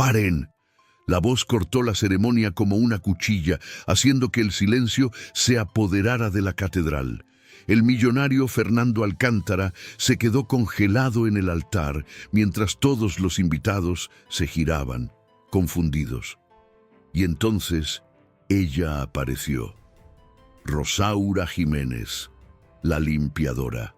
¡Paren! La voz cortó la ceremonia como una cuchilla, haciendo que el silencio se apoderara de la catedral. El millonario Fernando Alcántara se quedó congelado en el altar, mientras todos los invitados se giraban, confundidos. Y entonces ella apareció. Rosaura Jiménez, la limpiadora.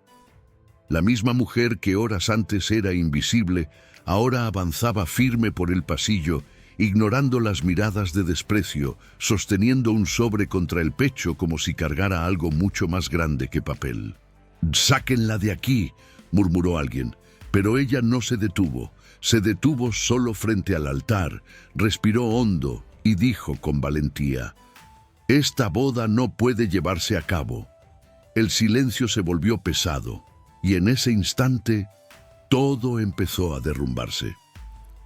La misma mujer que horas antes era invisible, ahora avanzaba firme por el pasillo, ignorando las miradas de desprecio, sosteniendo un sobre contra el pecho como si cargara algo mucho más grande que papel. «¡Sáquenla de aquí!», murmuró alguien, pero ella no se detuvo solo frente al altar, respiró hondo y dijo con valentía: «Esta boda no puede llevarse a cabo». El silencio se volvió pesado, y en ese instante todo empezó a derrumbarse.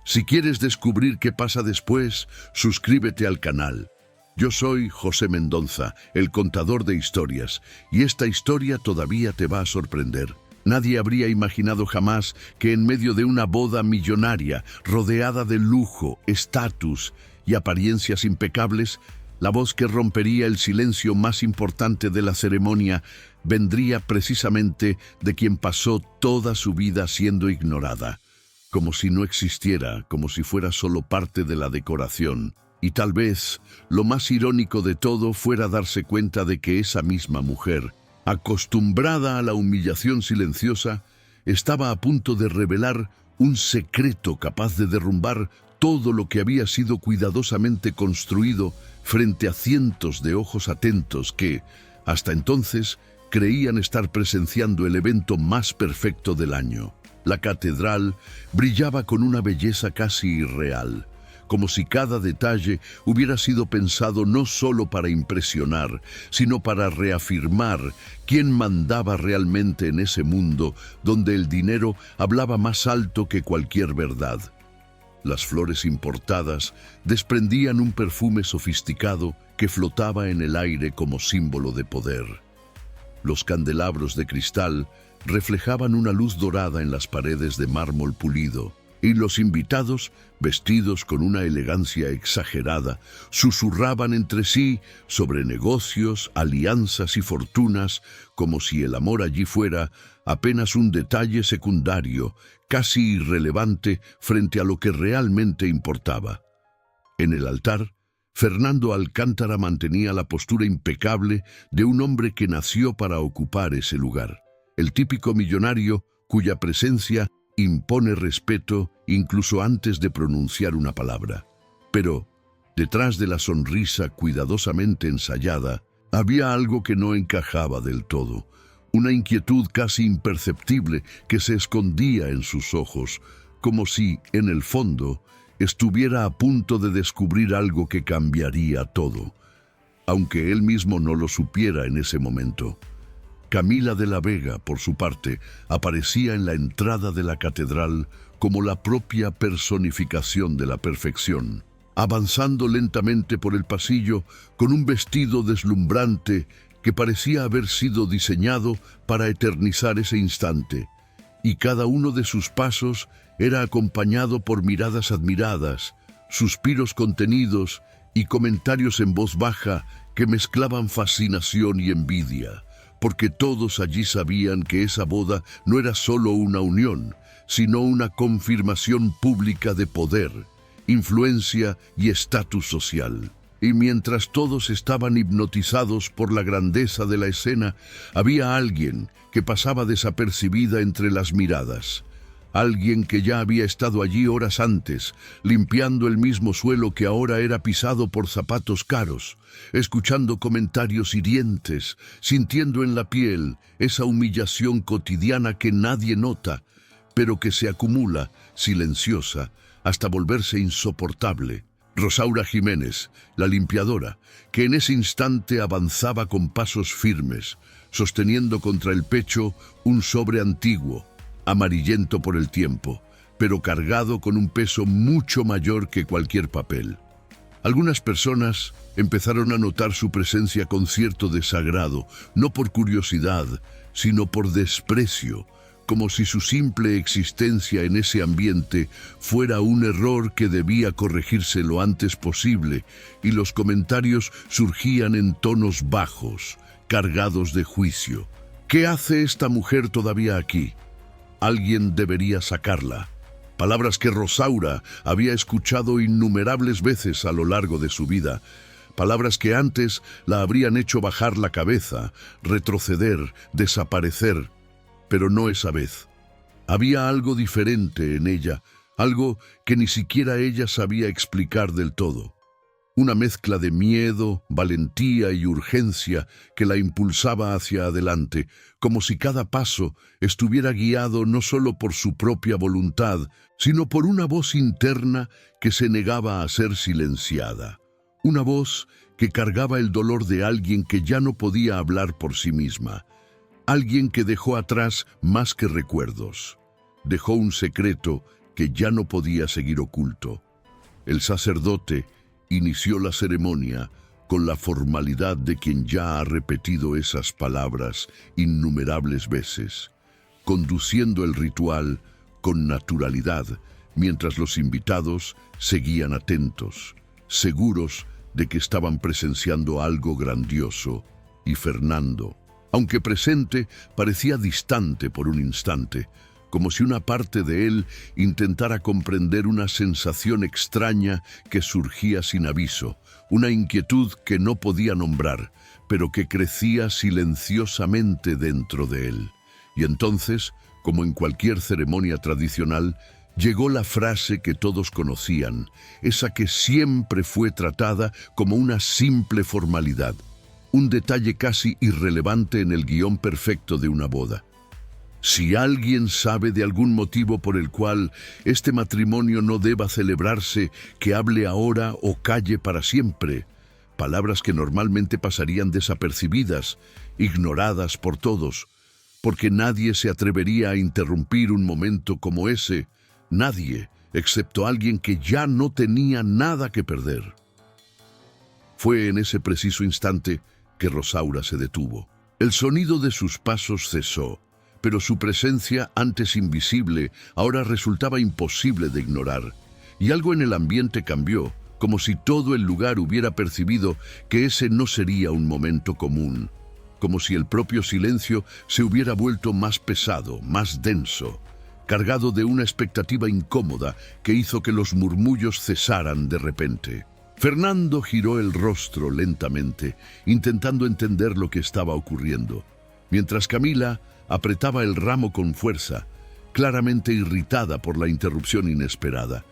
Si quieres descubrir qué pasa después, suscríbete al canal. Yo soy José Mendonza, el contador de historias, y esta historia todavía te va a sorprender. Nadie habría imaginado jamás que en medio de una boda millonaria, rodeada de lujo, estatus y apariencias impecables, la voz que rompería el silencio más importante de la ceremonia vendría precisamente de quien pasó toda su vida siendo ignorada, como si no existiera, como si fuera solo parte de la decoración. Y tal vez lo más irónico de todo fuera darse cuenta de que esa misma mujer, acostumbrada a la humillación silenciosa, estaba a punto de revelar un secreto capaz de derrumbar todo lo que había sido cuidadosamente construido frente a cientos de ojos atentos que, hasta entonces, creían estar presenciando el evento más perfecto del año. La catedral brillaba con una belleza casi irreal, como si cada detalle hubiera sido pensado no solo para impresionar, sino para reafirmar quién mandaba realmente en ese mundo donde el dinero hablaba más alto que cualquier verdad. Las flores importadas desprendían un perfume sofisticado que flotaba en el aire como símbolo de poder. Los candelabros de cristal reflejaban una luz dorada en las paredes de mármol pulido, y los invitados, vestidos con una elegancia exagerada, susurraban entre sí sobre negocios, alianzas y fortunas, como si el amor allí fuera apenas un detalle secundario, casi irrelevante frente a lo que realmente importaba. En el altar, Fernando Alcántara mantenía la postura impecable de un hombre que nació para ocupar ese lugar. El típico millonario cuya presencia impone respeto incluso antes de pronunciar una palabra. Pero, detrás de la sonrisa cuidadosamente ensayada, había algo que no encajaba del todo, una inquietud casi imperceptible que se escondía en sus ojos, como si, en el fondo, estuviera a punto de descubrir algo que cambiaría todo, aunque él mismo no lo supiera en ese momento. Camila de la Vega, por su parte, aparecía en la entrada de la catedral como la propia personificación de la perfección, avanzando lentamente por el pasillo con un vestido deslumbrante que parecía haber sido diseñado para eternizar ese instante, y cada uno de sus pasos era acompañado por miradas admiradas, suspiros contenidos y comentarios en voz baja que mezclaban fascinación y envidia, porque todos allí sabían que esa boda no era solo una unión, sino una confirmación pública de poder, influencia y estatus social. Y mientras todos estaban hipnotizados por la grandeza de la escena, había alguien que pasaba desapercibida entre las miradas. Alguien que ya había estado allí horas antes, limpiando el mismo suelo que ahora era pisado por zapatos caros, escuchando comentarios hirientes, sintiendo en la piel esa humillación cotidiana que nadie nota, pero que se acumula, silenciosa, hasta volverse insoportable. Rosaura Jiménez, la limpiadora, que en ese instante avanzaba con pasos firmes, sosteniendo contra el pecho un sobre antiguo, amarillento por el tiempo, pero cargado con un peso mucho mayor que cualquier papel. Algunas personas empezaron a notar su presencia con cierto desagrado, no por curiosidad, sino por desprecio, como si su simple existencia en ese ambiente fuera un error que debía corregirse lo antes posible, y los comentarios surgían en tonos bajos, cargados de juicio. ¿Qué hace esta mujer todavía aquí? Alguien debería sacarla. Palabras que Rosaura había escuchado innumerables veces a lo largo de su vida. Palabras que antes la habrían hecho bajar la cabeza, retroceder, desaparecer. Pero no esa vez. Había algo diferente en ella, algo que ni siquiera ella sabía explicar del todo. Una mezcla de miedo, valentía y urgencia que la impulsaba hacia adelante, como si cada paso estuviera guiado no solo por su propia voluntad, sino por una voz interna que se negaba a ser silenciada. Una voz que cargaba el dolor de alguien que ya no podía hablar por sí misma. Alguien que dejó atrás más que recuerdos. Dejó un secreto que ya no podía seguir oculto. El sacerdote inició la ceremonia con la formalidad de quien ya ha repetido esas palabras innumerables veces, conduciendo el ritual con naturalidad, mientras los invitados seguían atentos, seguros de que estaban presenciando algo grandioso, y Fernando, aunque presente, parecía distante por un instante, como si una parte de él intentara comprender una sensación extraña que surgía sin aviso, una inquietud que no podía nombrar, pero que crecía silenciosamente dentro de él. Y entonces, como en cualquier ceremonia tradicional, llegó la frase que todos conocían, esa que siempre fue tratada como una simple formalidad, un detalle casi irrelevante en el guión perfecto de una boda. Si alguien sabe de algún motivo por el cual este matrimonio no deba celebrarse, que hable ahora o calle para siempre. Palabras que normalmente pasarían desapercibidas, ignoradas por todos, porque nadie se atrevería a interrumpir un momento como ese. Nadie, excepto alguien que ya no tenía nada que perder. Fue en ese preciso instante que Rosaura se detuvo. El sonido de sus pasos cesó, pero su presencia, antes invisible, ahora resultaba imposible de ignorar. Y algo en el ambiente cambió, como si todo el lugar hubiera percibido que ese no sería un momento común, como si el propio silencio se hubiera vuelto más pesado, más denso, cargado de una expectativa incómoda que hizo que los murmullos cesaran de repente. Fernando giró el rostro lentamente, intentando entender lo que estaba ocurriendo, mientras Camila apretaba el ramo con fuerza, claramente irritada por la interrupción inesperada,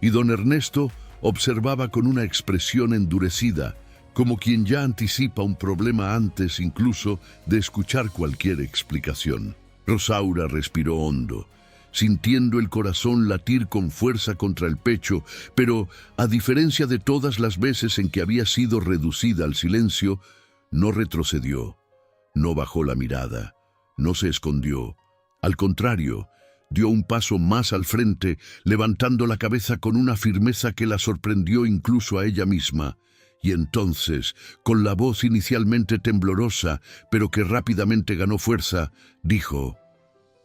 y don Ernesto observaba con una expresión endurecida, como quien ya anticipa un problema antes incluso de escuchar cualquier explicación. Rosaura respiró hondo, sintiendo el corazón latir con fuerza contra el pecho, pero, a diferencia de todas las veces en que había sido reducida al silencio, no retrocedió, no bajó la mirada, no se escondió. Al contrario, dio un paso más al frente, levantando la cabeza con una firmeza que la sorprendió incluso a ella misma. Y entonces, con la voz inicialmente temblorosa, pero que rápidamente ganó fuerza, dijo: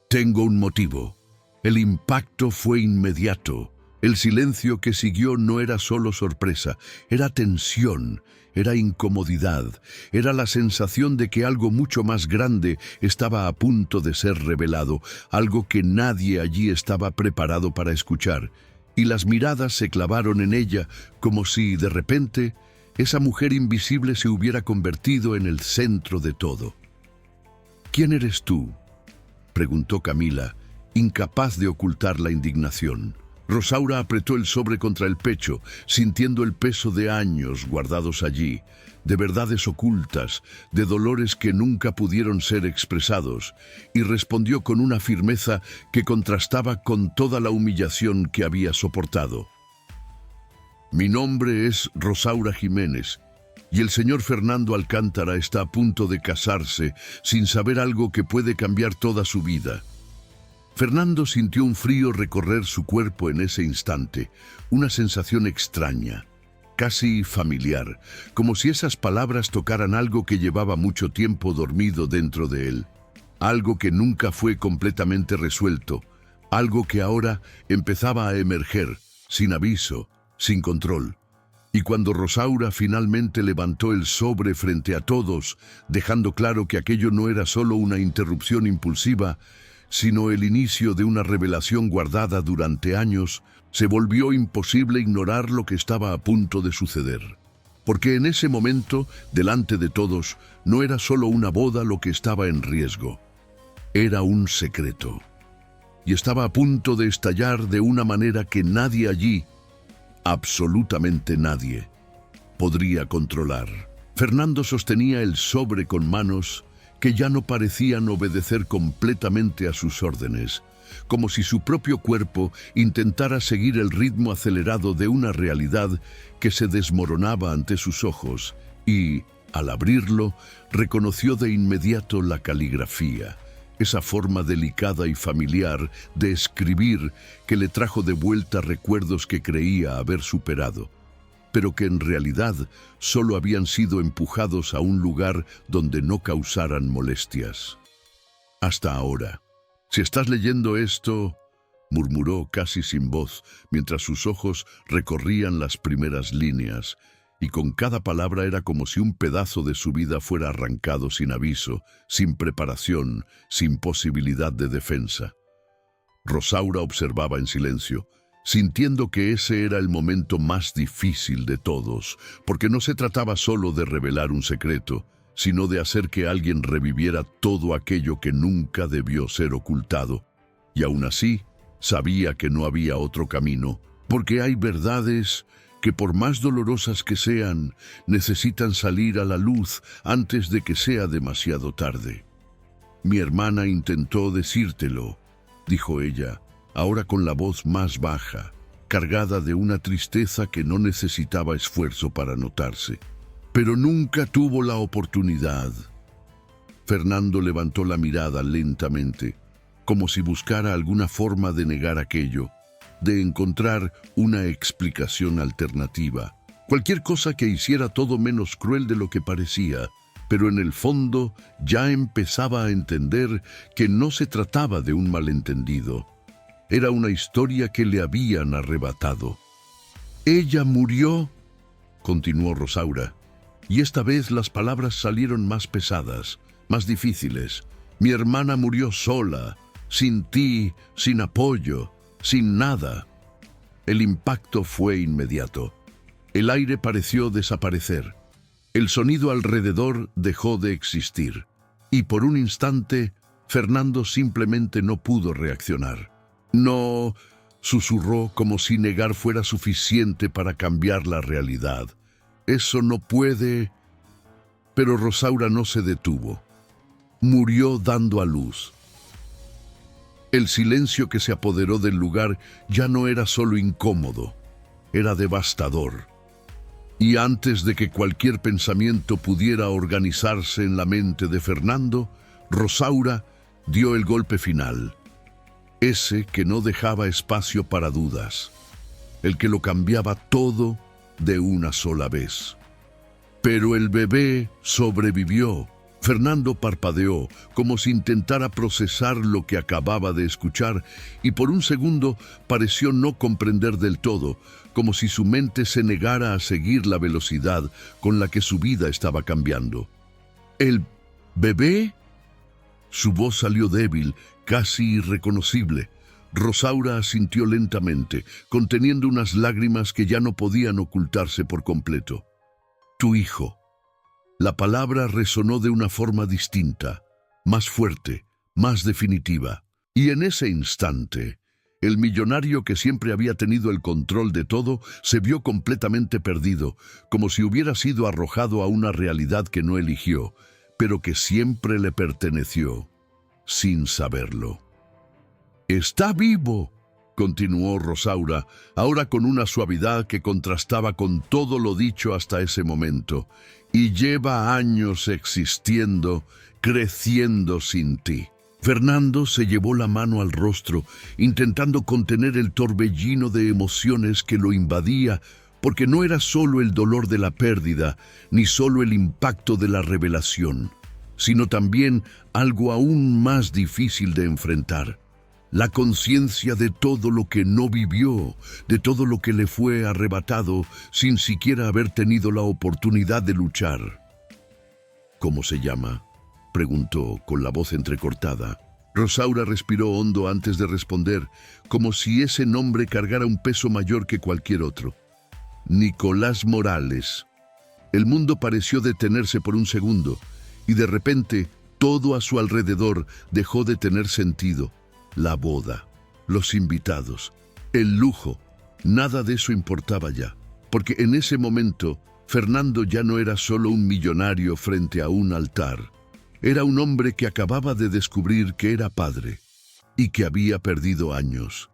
«Tengo un motivo». El impacto fue inmediato. El silencio que siguió no era solo sorpresa, era tensión, era incomodidad, era la sensación de que algo mucho más grande estaba a punto de ser revelado, algo que nadie allí estaba preparado para escuchar, y las miradas se clavaron en ella como si, de repente, esa mujer invisible se hubiera convertido en el centro de todo. «¿Quién eres tú?», preguntó Camila, incapaz de ocultar la indignación. Rosaura apretó el sobre contra el pecho, sintiendo el peso de años guardados allí, de verdades ocultas, de dolores que nunca pudieron ser expresados, y respondió con una firmeza que contrastaba con toda la humillación que había soportado. «Mi nombre es Rosaura Jiménez, y el señor Fernando Alcántara está a punto de casarse sin saber algo que puede cambiar toda su vida». Fernando sintió un frío recorrer su cuerpo en ese instante, una sensación extraña, casi familiar, como si esas palabras tocaran algo que llevaba mucho tiempo dormido dentro de él. algo que nunca fue completamente resuelto, algo que ahora empezaba a emerger, sin aviso, sin control. Y cuando Rosaura finalmente levantó el sobre frente a todos, dejando claro que aquello no era solo una interrupción impulsiva, sino el inicio de una revelación guardada durante años, se volvió imposible ignorar lo que estaba a punto de suceder. Porque en ese momento, delante de todos, no era solo una boda lo que estaba en riesgo. Era un secreto. Y estaba a punto de estallar de una manera que nadie allí, absolutamente nadie, podría controlar. Fernando sostenía el sobre con manos que ya no parecían obedecer completamente a sus órdenes, como si su propio cuerpo intentara seguir el ritmo acelerado de una realidad que se desmoronaba ante sus ojos y, al abrirlo, reconoció de inmediato la caligrafía, esa forma delicada y familiar de escribir que le trajo de vuelta recuerdos que creía haber superado, pero que en realidad solo habían sido empujados a un lugar donde no causaran molestias. Hasta ahora. Si estás leyendo esto, murmuró casi sin voz, mientras sus ojos recorrían las primeras líneas, y con cada palabra era como si un pedazo de su vida fuera arrancado sin aviso, sin preparación, sin posibilidad de defensa. Rosaura observaba en silencio, sintiendo que ese era el momento más difícil de todos, porque no se trataba solo de revelar un secreto, sino de hacer que alguien reviviera todo aquello que nunca debió ser ocultado. Y aún así, sabía que no había otro camino, porque hay verdades que por más dolorosas que sean, necesitan salir a la luz antes de que sea demasiado tarde. Mi hermana intentó decírtelo, dijo ella, ahora con la voz más baja, cargada de una tristeza que no necesitaba esfuerzo para notarse. Pero nunca tuvo la oportunidad. Fernando levantó la mirada lentamente, como si buscara alguna forma de negar aquello, de encontrar una explicación alternativa. Cualquier cosa que hiciera todo menos cruel de lo que parecía, pero en el fondo ya empezaba a entender que no se trataba de un malentendido. Era una historia que le habían arrebatado. «Ella murió», continuó Rosaura, y esta vez las palabras salieron más pesadas, más difíciles. «Mi hermana murió sola, sin ti, sin apoyo, sin nada». El impacto fue inmediato. El aire pareció desaparecer. El sonido alrededor dejó de existir. Y por un instante, Fernando simplemente no pudo reaccionar. «No», susurró como si negar fuera suficiente para cambiar la realidad. «Eso no puede». Pero Rosaura no se detuvo. Murió dando a luz. El silencio que se apoderó del lugar ya no era solo incómodo, era devastador. Y antes de que cualquier pensamiento pudiera organizarse en la mente de Fernando, Rosaura dio el golpe final. Ese que no dejaba espacio para dudas, el que lo cambiaba todo de una sola vez. Pero el bebé sobrevivió. Fernando parpadeó, como si intentara procesar lo que acababa de escuchar, y por un segundo pareció no comprender del todo, como si su mente se negara a seguir la velocidad con la que su vida estaba cambiando. ¿El bebé? Su voz salió débil, casi irreconocible. Rosaura asintió lentamente, conteniendo unas lágrimas que ya no podían ocultarse por completo. «Tu hijo». La palabra resonó de una forma distinta, más fuerte, más definitiva. Y en ese instante, el millonario que siempre había tenido el control de todo se vio completamente perdido, como si hubiera sido arrojado a una realidad que no eligió, pero que siempre le perteneció, sin saberlo. «Está vivo», continuó Rosaura, ahora con una suavidad que contrastaba con todo lo dicho hasta ese momento, «y lleva años existiendo, creciendo sin ti». Fernando se llevó la mano al rostro, intentando contener el torbellino de emociones que lo invadía, porque no era solo el dolor de la pérdida, ni solo el impacto de la revelación, sino también algo aún más difícil de enfrentar: la conciencia de todo lo que no vivió, de todo lo que le fue arrebatado sin siquiera haber tenido la oportunidad de luchar. ¿Cómo se llama?, preguntó con la voz entrecortada. Rosaura respiró hondo antes de responder, como si ese nombre cargara un peso mayor que cualquier otro. Nicolás Morales. El mundo pareció detenerse por un segundo, y de repente todo a su alrededor dejó de tener sentido. La boda, los invitados, el lujo, nada de eso importaba ya, porque en ese momento Fernando ya no era solo un millonario frente a un altar. Era un hombre que acababa de descubrir que era padre y que había perdido años,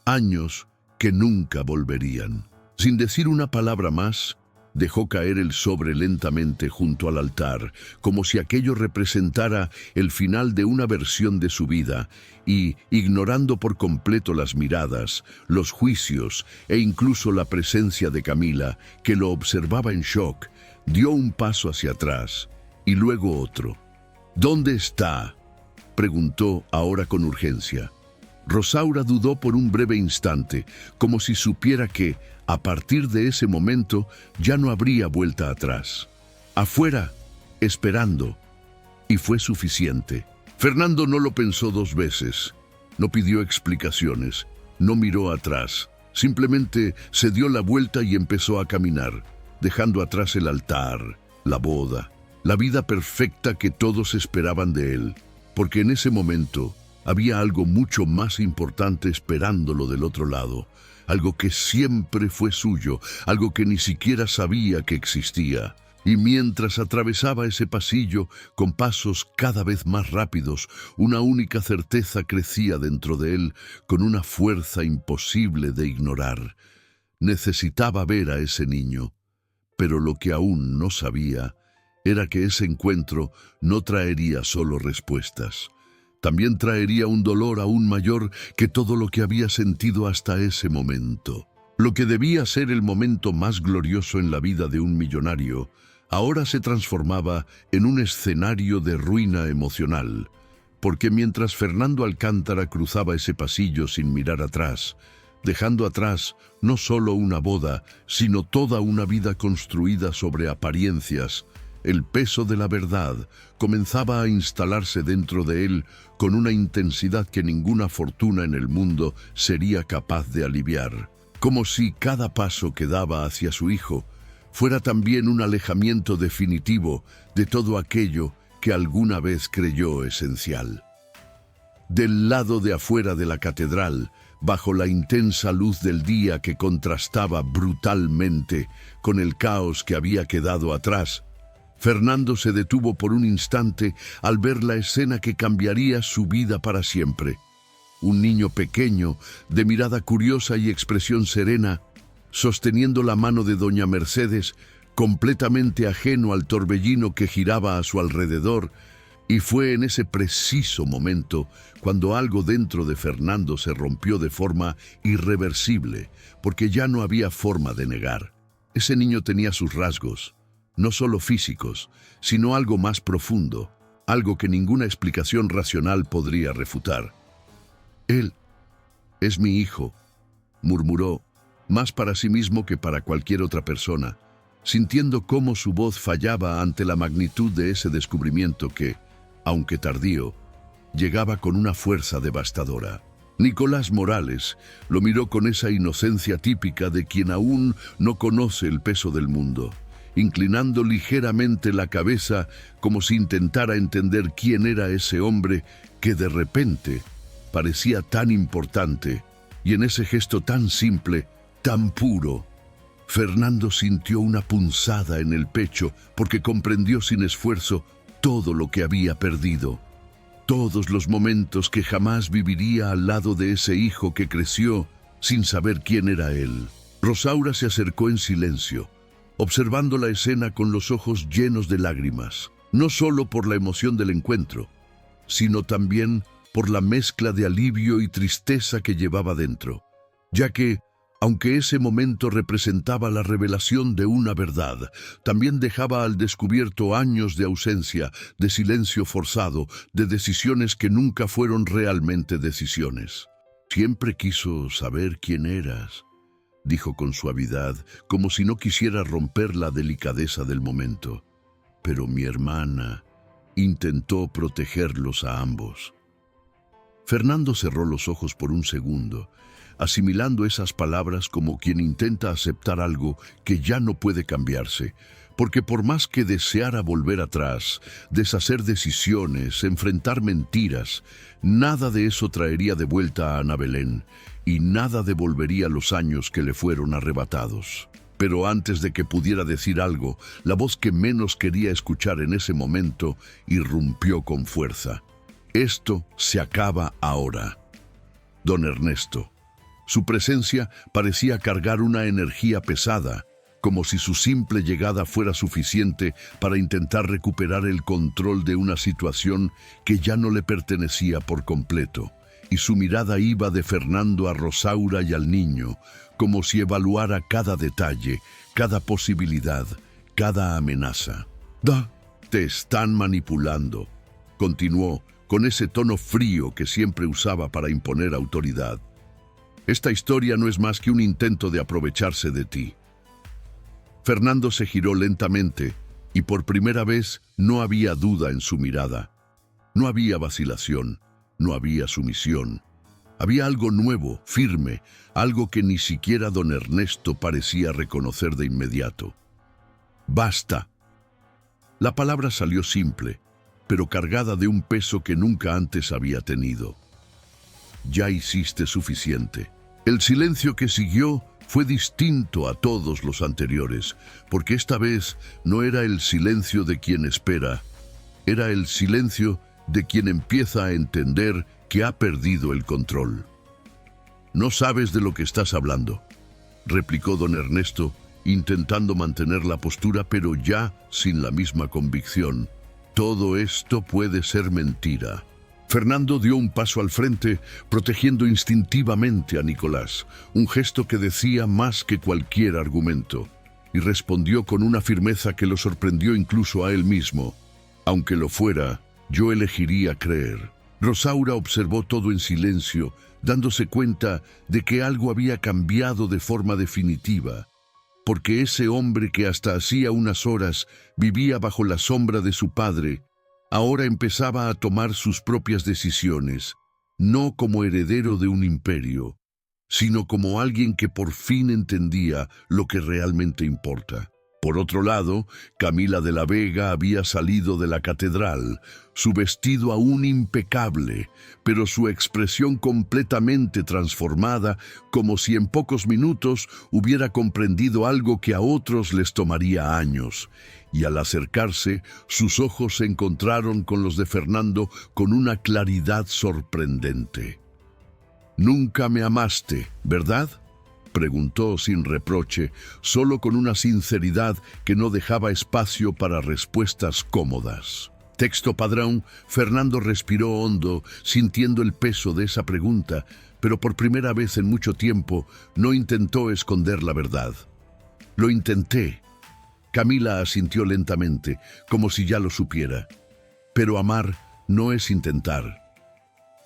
años que nunca volverían. Sin decir una palabra más, dejó caer el sobre lentamente junto al altar, como si aquello representara el final de una versión de su vida, y, ignorando por completo las miradas, los juicios e incluso la presencia de Camila, que lo observaba en shock, dio un paso hacia atrás y luego otro. ¿Dónde está?, preguntó ahora con urgencia. Rosaura dudó por un breve instante, como si supiera que, a partir de ese momento, ya no habría vuelta atrás. Afuera, esperando. Y fue suficiente. Fernando no lo pensó dos veces. No pidió explicaciones. No miró atrás. Simplemente se dio la vuelta y empezó a caminar, dejando atrás el altar, la boda, la vida perfecta que todos esperaban de él. Porque en ese momento había algo mucho más importante esperándolo del otro lado. Algo que siempre fue suyo, algo que ni siquiera sabía que existía. Y mientras atravesaba ese pasillo, con pasos cada vez más rápidos, una única certeza crecía dentro de él, con una fuerza imposible de ignorar. Necesitaba ver a ese niño, pero lo que aún no sabía era que ese encuentro no traería solo respuestas. También traería un dolor aún mayor que todo lo que había sentido hasta ese momento. Lo que debía ser el momento más glorioso en la vida de un millonario, ahora se transformaba en un escenario de ruina emocional, porque mientras Fernando Alcántara cruzaba ese pasillo sin mirar atrás, dejando atrás no solo una boda, sino toda una vida construida sobre apariencias, el peso de la verdad comenzaba a instalarse dentro de él con una intensidad que ninguna fortuna en el mundo sería capaz de aliviar, como si cada paso que daba hacia su hijo fuera también un alejamiento definitivo de todo aquello que alguna vez creyó esencial. Del lado de afuera de la catedral, bajo la intensa luz del día que contrastaba brutalmente con el caos que había quedado atrás, Fernando se detuvo por un instante al ver la escena que cambiaría su vida para siempre. Un niño pequeño, de mirada curiosa y expresión serena, sosteniendo la mano de doña Mercedes, completamente ajeno al torbellino que giraba a su alrededor, y fue en ese preciso momento cuando algo dentro de Fernando se rompió de forma irreversible, porque ya no había forma de negar. Ese niño tenía sus rasgos, no solo físicos, sino algo más profundo, algo que ninguna explicación racional podría refutar. «Él es mi hijo», murmuró, más para sí mismo que para cualquier otra persona, sintiendo cómo su voz fallaba ante la magnitud de ese descubrimiento que, aunque tardío, llegaba con una fuerza devastadora. Nicolás Morales lo miró con esa inocencia típica de quien aún no conoce el peso del mundo, inclinando ligeramente la cabeza como si intentara entender quién era ese hombre que de repente parecía tan importante, y en ese gesto tan simple, tan puro, Fernando sintió una punzada en el pecho porque comprendió sin esfuerzo todo lo que había perdido, todos los momentos que jamás viviría al lado de ese hijo que creció sin saber quién era él. Rosaura se acercó en silencio, observando la escena con los ojos llenos de lágrimas, no solo por la emoción del encuentro, sino también por la mezcla de alivio y tristeza que llevaba dentro, ya que, Aunque ese momento representaba la revelación de una verdad, también dejaba al descubierto años de ausencia, de silencio forzado, de decisiones que nunca fueron realmente decisiones. «Siempre quiso saber quién eras», dijo con suavidad, como si no quisiera romper la delicadeza del momento. «Pero mi hermana intentó protegerlos a ambos». Fernando cerró los ojos por un segundo, asimilando esas palabras como quien intenta aceptar algo que ya no puede cambiarse, porque por más que deseara volver atrás, deshacer decisiones, enfrentar mentiras, nada de eso traería de vuelta a Ana Belén, y nada devolvería los años que le fueron arrebatados. Pero antes de que pudiera decir algo, la voz que menos quería escuchar en ese momento irrumpió con fuerza. «Esto se acaba ahora». Don Ernesto. Su presencia parecía cargar una energía pesada, como si su simple llegada fuera suficiente para intentar recuperar el control de una situación que ya no le pertenecía por completo. Y su mirada iba de Fernando a Rosaura y al niño, como si evaluara cada detalle, cada posibilidad, cada amenaza. «Te están manipulando», continuó, con ese tono frío que siempre usaba para imponer autoridad. «Esta historia no es más que un intento de aprovecharse de ti». Fernando se giró lentamente y por primera vez no había duda en su mirada. No había vacilación, no había sumisión. Había algo nuevo, firme, algo que ni siquiera don Ernesto parecía reconocer de inmediato. «Basta». La palabra salió simple, pero cargada de un peso que nunca antes había tenido. «Ya hiciste suficiente». El silencio que siguió fue distinto a todos los anteriores, porque esta vez no era el silencio de quien espera, era el silencio de quien empieza a entender que ha perdido el control. «No sabes de lo que estás hablando», replicó don Ernesto, intentando mantener la postura, pero ya sin la misma convicción. «Todo esto puede ser mentira». Fernando dio un paso al frente, protegiendo instintivamente a Nicolás, un gesto que decía más que cualquier argumento, y respondió con una firmeza que lo sorprendió incluso a él mismo. «Aunque lo fuera, yo elegiría creer». Rosaura observó todo en silencio, dándose cuenta de que algo había cambiado de forma definitiva, porque ese hombre que hasta hacía unas horas vivía bajo la sombra de su padre, ahora empezaba a tomar sus propias decisiones, no como heredero de un imperio, sino como alguien que por fin entendía lo que realmente importa. Por otro lado, Camila de la Vega había salido de la catedral, su vestido aún impecable, pero su expresión completamente transformada, como si en pocos minutos hubiera comprendido algo que a otros les tomaría años. Y al acercarse, sus ojos se encontraron con los de Fernando con una claridad sorprendente. «Nunca me amaste, ¿verdad?», preguntó sin reproche, solo con una sinceridad que no dejaba espacio para respuestas cómodas. Texto padrón, Fernando respiró hondo, sintiendo el peso de esa pregunta, pero por primera vez en mucho tiempo no intentó esconder la verdad. «Lo intenté». Camila asintió lentamente, como si ya lo supiera. «Pero amar no es intentar».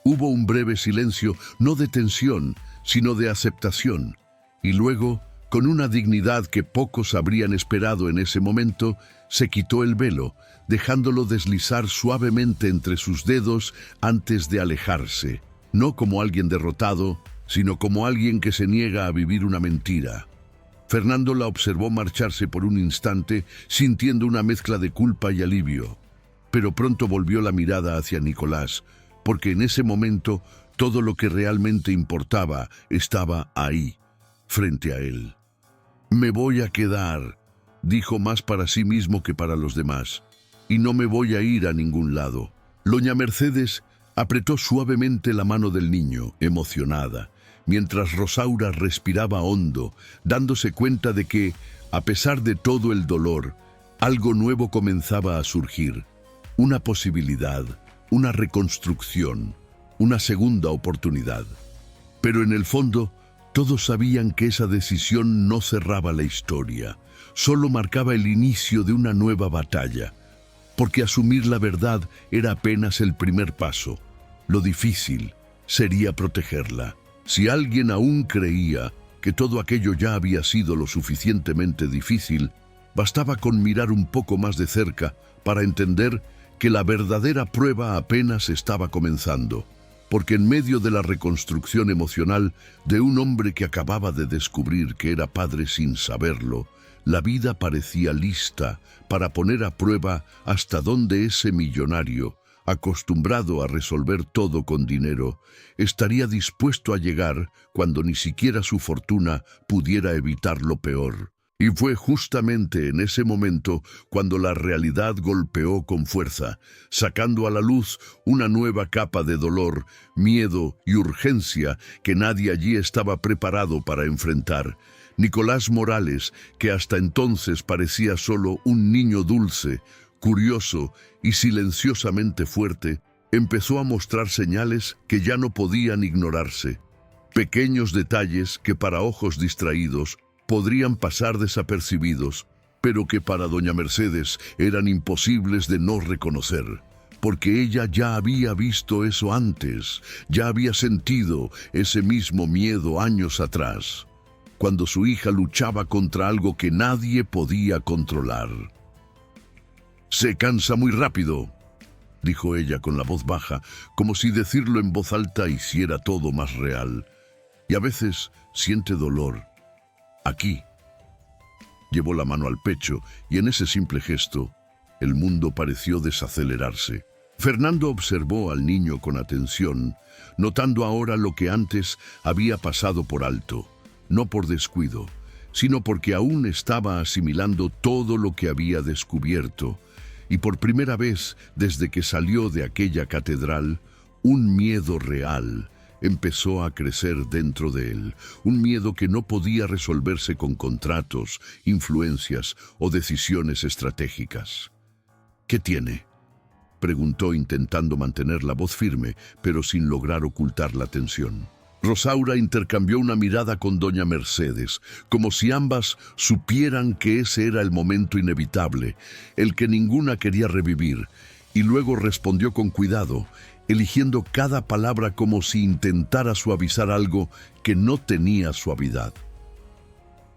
Hubo un breve silencio, no de tensión, sino de aceptación. Y luego, con una dignidad que pocos habrían esperado en ese momento, se quitó el velo, dejándolo deslizar suavemente entre sus dedos antes de alejarse, no como alguien derrotado, sino como alguien que se niega a vivir una mentira. Fernando la observó marcharse por un instante, sintiendo una mezcla de culpa y alivio. Pero pronto volvió la mirada hacia Nicolás, porque en ese momento todo lo que realmente importaba estaba ahí, frente a él. «Me voy a quedar», dijo más para sí mismo que para los demás, «y no me voy a ir a ningún lado». Doña Mercedes apretó suavemente la mano del niño, emocionada, mientras Rosaura respiraba hondo, dándose cuenta de que, a pesar de todo el dolor, algo nuevo comenzaba a surgir, una posibilidad, una reconstrucción, una segunda oportunidad. Pero en el fondo, Todos sabían que esa decisión no cerraba la historia, solo marcaba el inicio de una nueva batalla, porque asumir la verdad era apenas el primer paso. Lo difícil sería protegerla. Si alguien aún creía que todo aquello ya había sido lo suficientemente difícil, bastaba con mirar un poco más de cerca para entender que la verdadera prueba apenas estaba comenzando, porque en medio de la reconstrucción emocional de un hombre que acababa de descubrir que era padre sin saberlo, la vida parecía lista para poner a prueba hasta dónde ese millonario, acostumbrado a resolver todo con dinero, estaría dispuesto a llegar cuando ni siquiera su fortuna pudiera evitar lo peor. Y fue justamente en ese momento cuando la realidad golpeó con fuerza, sacando a la luz una nueva capa de dolor, miedo y urgencia que nadie allí estaba preparado para enfrentar. Nicolás Morales, que hasta entonces parecía solo un niño dulce, curioso y silenciosamente fuerte, empezó a mostrar señales que ya no podían ignorarse. Pequeños detalles que para ojos distraídos podrían pasar desapercibidos, pero que para doña Mercedes eran imposibles de no reconocer, porque ella ya había visto eso antes, ya había sentido ese mismo miedo años atrás, cuando su hija luchaba contra algo que nadie podía controlar. «Se cansa muy rápido», dijo ella con la voz baja, como si decirlo en voz alta hiciera todo más real. «Y a veces siente dolor. Aquí». Llevó la mano al pecho y en ese simple gesto, el mundo pareció desacelerarse. Fernando observó al niño con atención, notando ahora lo que antes había pasado por alto, no por descuido, sino porque aún estaba asimilando todo lo que había descubierto, y por primera vez desde que salió de aquella catedral, un miedo real empezó a crecer dentro de él, un miedo que no podía resolverse con contratos, influencias o decisiones estratégicas. «¿Qué tiene?», preguntó intentando mantener la voz firme, pero sin lograr ocultar la tensión. Rosaura intercambió una mirada con doña Mercedes, como si ambas supieran que ese era el momento inevitable, el que ninguna quería revivir, y luego respondió con cuidado, eligiendo cada palabra como si intentara suavizar algo que no tenía suavidad.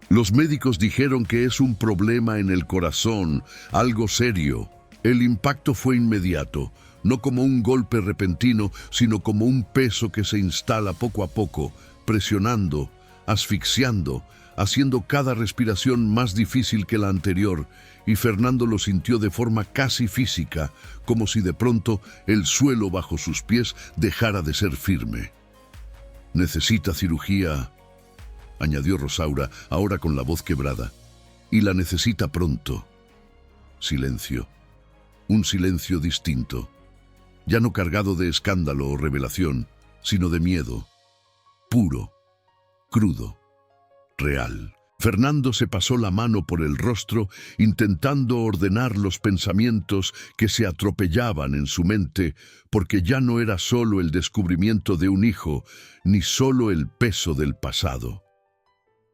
«Los médicos dijeron que es un problema en el corazón, algo serio». El impacto fue inmediato, no como un golpe repentino, sino como un peso que se instala poco a poco, presionando, asfixiando, haciendo cada respiración más difícil que la anterior, y Fernando lo sintió de forma casi física, como si de pronto el suelo bajo sus pies dejara de ser firme. «Necesita cirugía», añadió Rosaura, ahora con la voz quebrada, «y la necesita pronto». Silencio. Un silencio distinto, ya no cargado de escándalo o revelación, sino de miedo, puro, crudo, real. Fernando se pasó la mano por el rostro, intentando ordenar los pensamientos que se atropellaban en su mente, porque ya no era solo el descubrimiento de un hijo, ni solo el peso del pasado.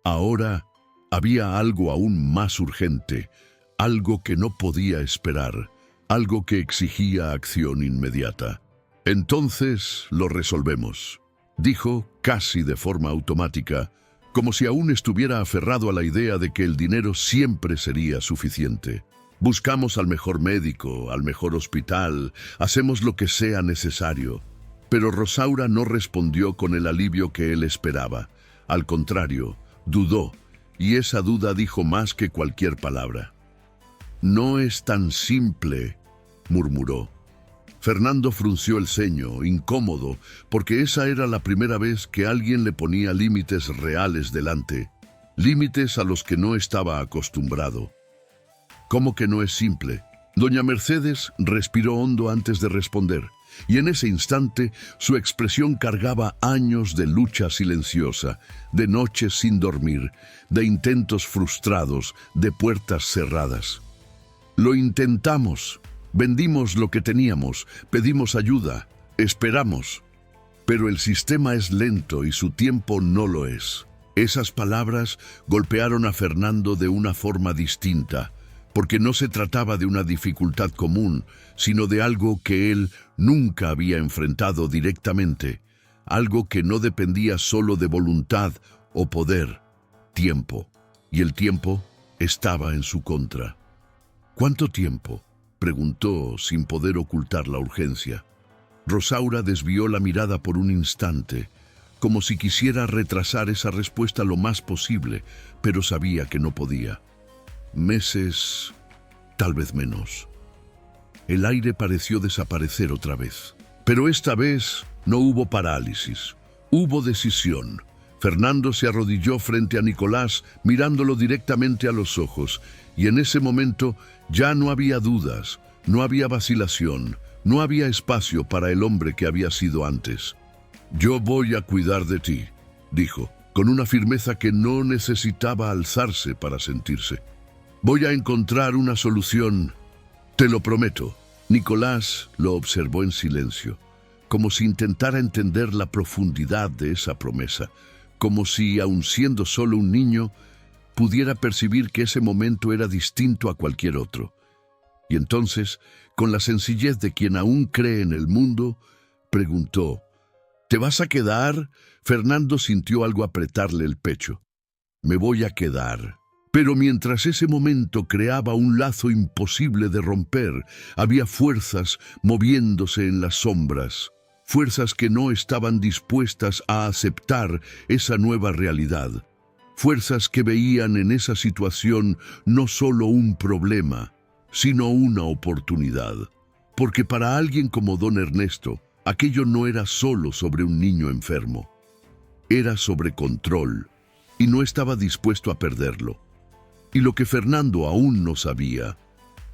Ahora había algo aún más urgente, algo que no podía esperar, algo que exigía acción inmediata. «Entonces lo resolvemos», dijo casi de forma automática, como si aún estuviera aferrado a la idea de que el dinero siempre sería suficiente. «Buscamos al mejor médico, al mejor hospital, hacemos lo que sea necesario». Pero Rosaura no respondió con el alivio que él esperaba. Al contrario, dudó, y esa duda dijo más que cualquier palabra. «No es tan simple», murmuró. Fernando frunció el ceño, incómodo, porque esa era la primera vez que alguien le ponía límites reales delante, límites a los que no estaba acostumbrado. «¿Cómo que no es simple?». Doña Mercedes respiró hondo antes de responder, y en ese instante su expresión cargaba años de lucha silenciosa, de noches sin dormir, de intentos frustrados, de puertas cerradas. «Lo intentamos, vendimos lo que teníamos, pedimos ayuda, esperamos. Pero el sistema es lento y su tiempo no lo es. Esas palabras golpearon a Fernando de una forma distinta, porque no se trataba de una dificultad común, sino de algo que él nunca había enfrentado directamente, algo que no dependía solo de voluntad o poder, tiempo, y el tiempo estaba en su contra. ¿Cuánto tiempo?, preguntó sin poder ocultar la urgencia. Rosaura desvió la mirada por un instante, como si quisiera retrasar esa respuesta lo más posible, pero sabía que no podía. Meses, tal vez menos. El aire pareció desaparecer otra vez. Pero esta vez no hubo parálisis, hubo decisión. Fernando se arrodilló frente a Nicolás, mirándolo directamente a los ojos, y en ese momento ya no había dudas, no había vacilación, no había espacio para el hombre que había sido antes. «Yo voy a cuidar de ti», dijo, con una firmeza que no necesitaba alzarse para sentirse. «Voy a encontrar una solución, te lo prometo». Nicolás lo observó en silencio, como si intentara entender la profundidad de esa promesa, como si, aun siendo solo un niño, pudiera percibir que ese momento era distinto a cualquier otro. Y entonces, con la sencillez de quien aún cree en el mundo, preguntó: «¿Te vas a quedar?» Fernando sintió algo apretarle el pecho. «Me voy a quedar». Pero mientras ese momento creaba un lazo imposible de romper, había fuerzas moviéndose en las sombras, fuerzas que no estaban dispuestas a aceptar esa nueva realidad, fuerzas que veían en esa situación no solo un problema, sino una oportunidad. Porque para alguien como don Ernesto, aquello no era solo sobre un niño enfermo, era sobre control, y no estaba dispuesto a perderlo. Y lo que Fernando aún no sabía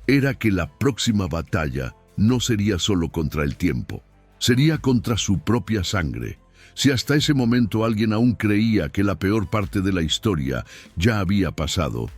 era que la próxima batalla no sería solo contra el tiempo, sería contra su propia sangre. Si hasta ese momento alguien aún creía que la peor parte de la historia ya había pasado,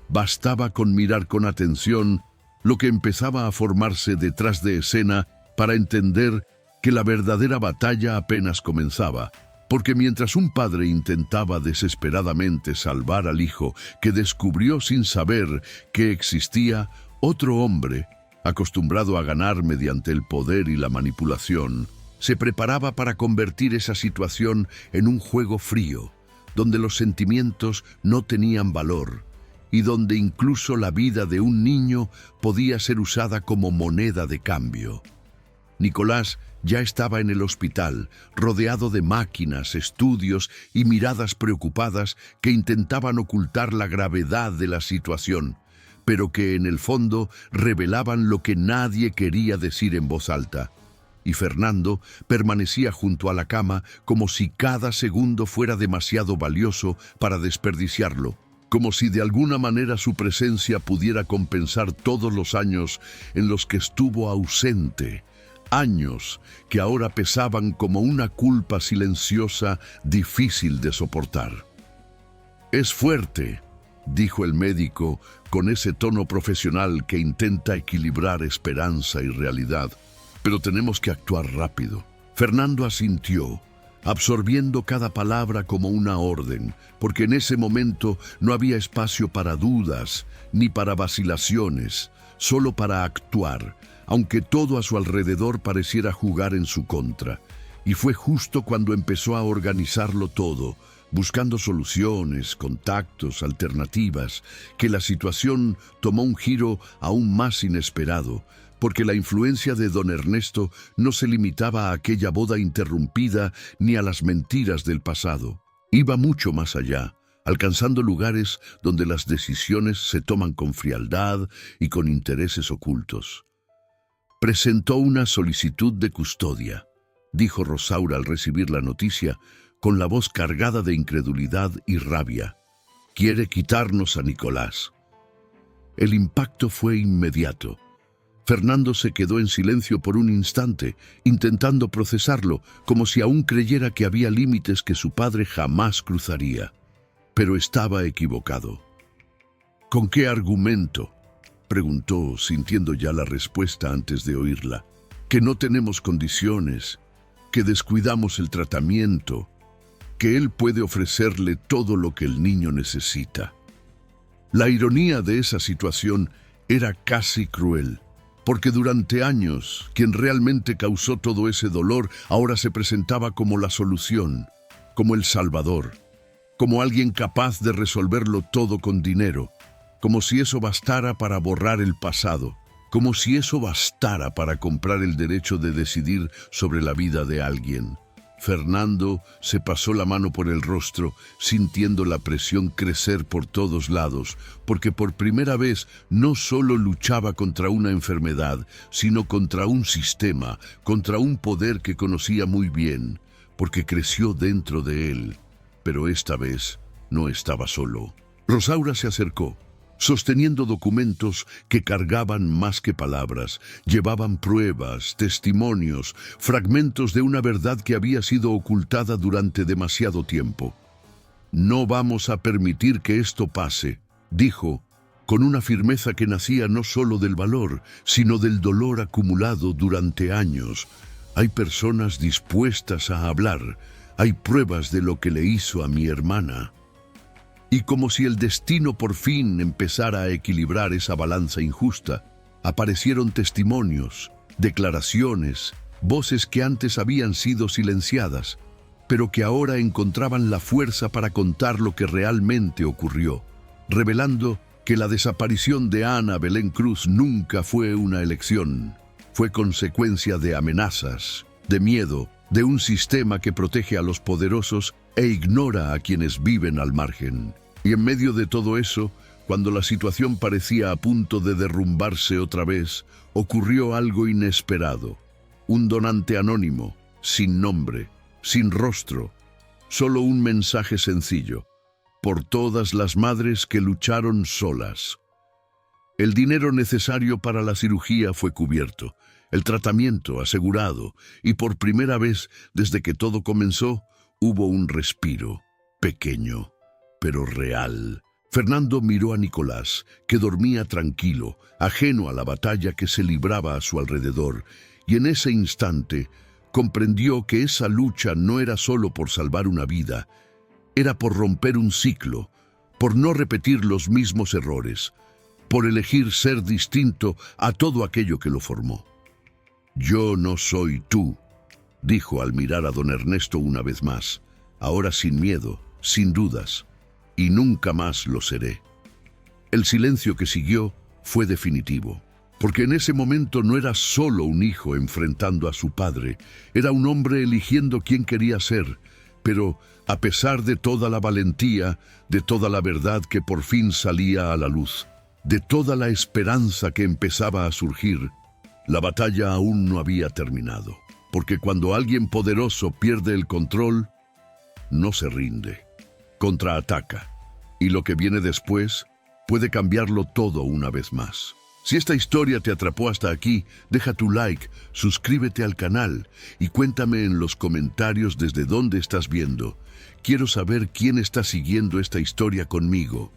bastaba con mirar con atención lo que empezaba a formarse detrás de escena para entender que la verdadera batalla apenas comenzaba. Porque mientras un padre intentaba desesperadamente salvar al hijo que descubrió sin saber que existía, otro hombre, acostumbrado a ganar mediante el poder y la manipulación, se preparaba para convertir esa situación en un juego frío, donde los sentimientos no tenían valor y donde incluso la vida de un niño podía ser usada como moneda de cambio. Nicolás ya estaba en el hospital, rodeado de máquinas, estudios y miradas preocupadas que intentaban ocultar la gravedad de la situación, pero que en el fondo revelaban lo que nadie quería decir en voz alta. Y Fernando permanecía junto a la cama como si cada segundo fuera demasiado valioso para desperdiciarlo, como si de alguna manera su presencia pudiera compensar todos los años en los que estuvo ausente. Años que ahora pesaban como una culpa silenciosa difícil de soportar. «Es fuerte», dijo el médico con ese tono profesional que intenta equilibrar esperanza y realidad, «pero tenemos que actuar rápido». Fernando asintió, absorbiendo cada palabra como una orden, porque en ese momento no había espacio para dudas ni para vacilaciones, solo para actuar, aunque todo a su alrededor pareciera jugar en su contra. Y fue justo cuando empezó a organizarlo todo, buscando soluciones, contactos, alternativas, que la situación tomó un giro aún más inesperado, porque la influencia de don Ernesto no se limitaba a aquella boda interrumpida ni a las mentiras del pasado. Iba mucho más allá, alcanzando lugares donde las decisiones se toman con frialdad y con intereses ocultos. «Presentó una solicitud de custodia», dijo Rosaura al recibir la noticia, con la voz cargada de incredulidad y rabia. «Quiere quitarnos a Nicolás». El impacto fue inmediato. Fernando se quedó en silencio por un instante, intentando procesarlo, como si aún creyera que había límites que su padre jamás cruzaría. Pero estaba equivocado. «¿Con qué argumento?», preguntó, sintiendo ya la respuesta antes de oírla. «Que no tenemos condiciones, que descuidamos el tratamiento». que él puede ofrecerle todo lo que el niño necesita. La ironía de esa situación era casi cruel, porque durante años quien realmente causó todo ese dolor ahora se presentaba como la solución, como el salvador, como alguien capaz de resolverlo todo con dinero, como si eso bastara para borrar el pasado, como si eso bastara para comprar el derecho de decidir sobre la vida de alguien. Fernando se pasó la mano por el rostro, sintiendo la presión crecer por todos lados, porque por primera vez no solo luchaba contra una enfermedad, sino contra un sistema, contra un poder que conocía muy bien, porque creció dentro de él. Pero esta vez no estaba solo. Rosaura se acercó, sosteniendo documentos que cargaban más que palabras, llevaban pruebas, testimonios, fragmentos de una verdad que había sido ocultada durante demasiado tiempo. «No vamos a permitir que esto pase», dijo, con una firmeza que nacía no solo del valor, sino del dolor acumulado durante años. «Hay personas dispuestas a hablar, hay pruebas de lo que le hizo a mi hermana». Y como si el destino por fin empezara a equilibrar esa balanza injusta, aparecieron testimonios, declaraciones, voces que antes habían sido silenciadas, pero que ahora encontraban la fuerza para contar lo que realmente ocurrió, revelando que la desaparición de Ana Belén Cruz nunca fue una elección, fue consecuencia de amenazas, de miedo, de un sistema que protege a los poderosos e ignora a quienes viven al margen. Y en medio de todo eso, cuando la situación parecía a punto de derrumbarse otra vez, ocurrió algo inesperado. Un donante anónimo, sin nombre, sin rostro, solo un mensaje sencillo: por todas las madres que lucharon solas. El dinero necesario para la cirugía fue cubierto, el tratamiento asegurado, y por primera vez desde que todo comenzó, hubo un respiro, pequeño, pero real. Fernando miró a Nicolás, que dormía tranquilo, ajeno a la batalla que se libraba a su alrededor, y en ese instante comprendió que esa lucha no era solo por salvar una vida, era por romper un ciclo, por no repetir los mismos errores, por elegir ser distinto a todo aquello que lo formó. «Yo no soy tú», dijo al mirar a don Ernesto una vez más, ahora sin miedo, sin dudas, y nunca más lo seré. El silencio que siguió fue definitivo, porque en ese momento no era solo un hijo enfrentando a su padre, era un hombre eligiendo quién quería ser, pero a pesar de toda la valentía, de toda la verdad que por fin salía a la luz, de toda la esperanza que empezaba a surgir, la batalla aún no había terminado, porque cuando alguien poderoso pierde el control, no se rinde, contraataca, y lo que viene después puede cambiarlo todo una vez más. Si esta historia te atrapó hasta aquí, deja tu like, suscríbete al canal y cuéntame en los comentarios desde dónde estás viendo. Quiero saber quién está siguiendo esta historia conmigo.